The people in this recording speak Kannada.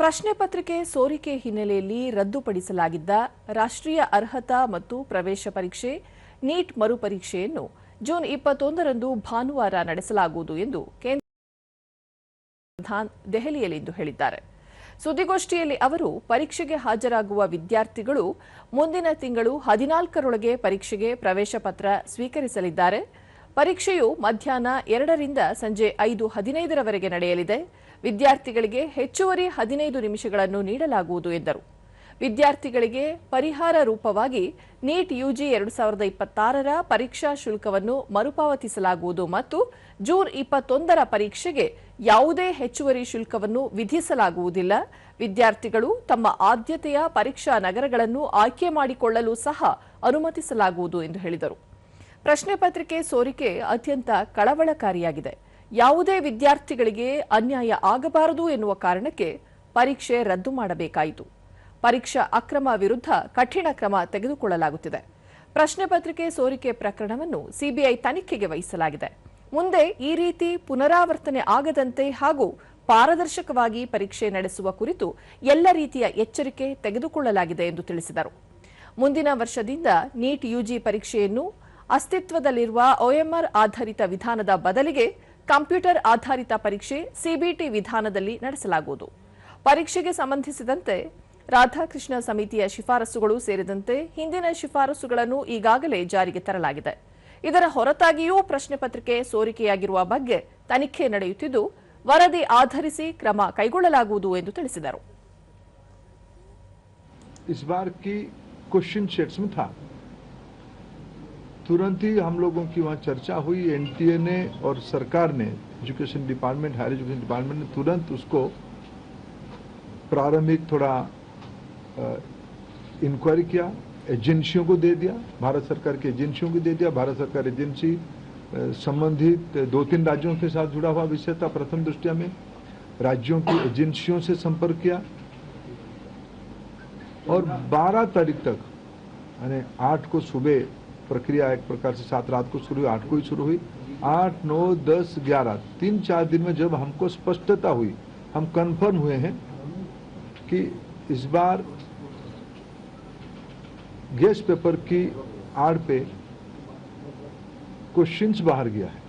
ಪ್ರಶ್ನೆ ಪತ್ರಿಕೆ ಸೋರಿಕೆ ಹಿನ್ನೆಲೆಯಲ್ಲಿ ರದ್ದುಪಡಿಸಲಾಗಿದ್ದ ರಾಷ್ಟ್ರೀಯ ಅರ್ಹತಾ ಮತ್ತು ಪ್ರವೇಶ ಪರೀಕ್ಷೆ ನೀಟ್ ಮರುಪರೀಕ್ಷೆಯನ್ನು ಜೂನ್ 21ರಂದು ಭಾನುವಾರ ನಡೆಸಲಾಗುವುದು ಎಂದು ಕೇಂದ್ರ ಪ್ರಧಾನಿ ದೆಹಲಿಯಲ್ಲಿಂದು ಹೇಳಿದ್ದಾರೆ. ಸುದ್ದಿಗೋಷ್ಠಿಯಲ್ಲಿ ಅವರು ಪರೀಕ್ಷೆಗೆ ಹಾಜರಾಗುವ ವಿದ್ಯಾರ್ಥಿಗಳು ಮುಂದಿನ ತಿಂಗಳು 14ರೊಳಗೆ ಪರೀಕ್ಷೆಗೆ ಪ್ರವೇಶ ಪತ್ರ ಸ್ವೀಕರಿಸಲಿದ್ದಾರೆ. ಪರೀಕ್ಷೆಯು ಮಧ್ಯಾಹ್ನ 2ರಿಂದ ಸಂಜೆ 5:15ರವರೆಗೆ ನಡೆಯಲಿದೆ. ವಿದ್ಯಾರ್ಥಿಗಳಿಗೆ ಹೆಚ್ಚುವರಿ 15 ನಿಮಿಷಗಳನ್ನು ನೀಡಲಾಗುವುದು ಎಂದರು. ವಿದ್ಯಾರ್ಥಿಗಳಿಗೆ ಪರಿಹಾರ ರೂಪವಾಗಿ ನೀಟ್ ಯುಜಿ 2026ರ ಪರೀಕ್ಷಾ ಶುಲ್ಕವನ್ನು ಮರುಪಾವತಿಸಲಾಗುವುದು ಮತ್ತು ಜೂನ್ 21ರ ಪರೀಕ್ಷೆಗೆ ಯಾವುದೇ ಹೆಚ್ಚುವರಿ ಶುಲ್ಕವನ್ನು ವಿಧಿಸಲಾಗುವುದಿಲ್ಲ. ವಿದ್ಯಾರ್ಥಿಗಳು ತಮ್ಮ ಆದ್ಯತೆಯ ಪರೀಕ್ಷಾ ನಗರಗಳನ್ನು ಆಯ್ಕೆ ಮಾಡಿಕೊಳ್ಳಲು ಸಹ ಅನುಮತಿಸಲಾಗುವುದು ಎಂದು ಹೇಳಿದರು. ಪ್ರಶ್ನೆ ಪತ್ರಿಕೆ ಸೋರಿಕೆ ಅತ್ಯಂತ ಕಳವಳಕಾರಿಯಾಗಿದೆ. ಯಾವುದೇ ವಿದ್ಯಾರ್ಥಿಗಳಿಗೆ ಅನ್ಯಾಯ ಆಗಬಾರದು ಎನ್ನುವ ಕಾರಣಕ್ಕೆ ಪರೀಕ್ಷೆ ರದ್ದು ಮಾಡಬೇಕಾಯಿತು. ಪರೀಕ್ಷಾ ಅಕ್ರಮ ವಿರುದ್ಧ ಕಠಿಣ ಕ್ರಮ ತೆಗೆದುಕೊಳ್ಳಲಾಗುತ್ತಿದೆ. ಪ್ರಶ್ನೆ ಪತ್ರಿಕೆ ಸೋರಿಕೆ ಪ್ರಕರಣವನ್ನು ಸಿಬಿಐ ತನಿಖೆಗೆ ವಹಿಸಲಾಗಿದೆ. ಮುಂದೆ ಈ ರೀತಿ ಪುನರಾವರ್ತನೆ ಆಗದಂತೆ ಹಾಗೂ ಪಾರದರ್ಶಕವಾಗಿ ಪರೀಕ್ಷೆ ನಡೆಸುವ ಕುರಿತು ಎಲ್ಲ ರೀತಿಯ ಎಚ್ಚರಿಕೆ ತೆಗೆದುಕೊಳ್ಳಲಾಗಿದೆ ಎಂದು ತಿಳಿಸಿದರು. ಮುಂದಿನ ವರ್ಷದಿಂದ ನೀಟ್ ಯುಜಿ ಪರೀಕ್ಷೆಯನ್ನು ಅಸ್ತಿತ್ವದಲ್ಲಿರುವ OMR ಆಧಾರಿತ ವಿಧಾನದ ಬದಲಿಗೆ ಕಂಪ್ಯೂಟರ್ ಆಧಾರಿತ ಪರೀಕ್ಷೆ ಸಿಬಿಟಿ ವಿಧಾನದಲ್ಲಿ ನಡೆಸಲಾಗುವುದು. ಪರೀಕ್ಷೆಗೆ ಸಂಬಂಧಿಸಿದಂತೆ ರಾಧಾಕೃಷ್ಣ ಸಮಿತಿಯ ಶಿಫಾರಸುಗಳು ಸೇರಿದಂತೆ ಹಿಂದಿನ ಶಿಫಾರಸುಗಳನ್ನು ಈಗಾಗಲೇ ಜಾರಿಗೆ ತರಲಾಗಿದೆ. ಇದರ ಹೊರತಾಗಿಯೂ ಪ್ರಶ್ನೆ ಪತ್ರಿಕೆ ಸೋರಿಕೆಯಾಗಿರುವ ಬಗ್ಗೆ ತನಿಖೆ ನಡೆಯುತ್ತಿದ್ದು ವರದಿ ಆಧರಿಸಿ ಕ್ರಮ ಕೈಗೊಳ್ಳಲಾಗುವುದು ಎಂದು ತಿಳಿಸಿದರು. इस बार की क्वेश्चन सेट्स में था, तुरंत ही हम लोगों की वहाँ चर्चा हुई. एनटीए ने और सरकार ने, education department, higher education department ने तुरंत उसको प्रारंभिक थोड़ा इंक्वायरी किया, एजेंसियों को दे दिया, भारत सरकार की एजेंसियों को दे दिया. भारत सरकार एजेंसी संबंधित 2-3 राज्यों के साथ जुड़ा हुआ विषय था. प्रथम दृष्टया में राज्यों की एजेंसियों से संपर्क किया और 12 तारीख तक यानी 8 को सुबह प्रक्रिया एक प्रकार से 7 रात को शुरू हुई, 8 को ही शुरू हुई. 8, 9, 10, 11 3-4 दिन में जब हमको स्पष्टता हुई, हम कंफर्म हुए हैं कि इस बार गेस्ट पेपर की आड़ पे क्वेश्चंस बाहर गया है.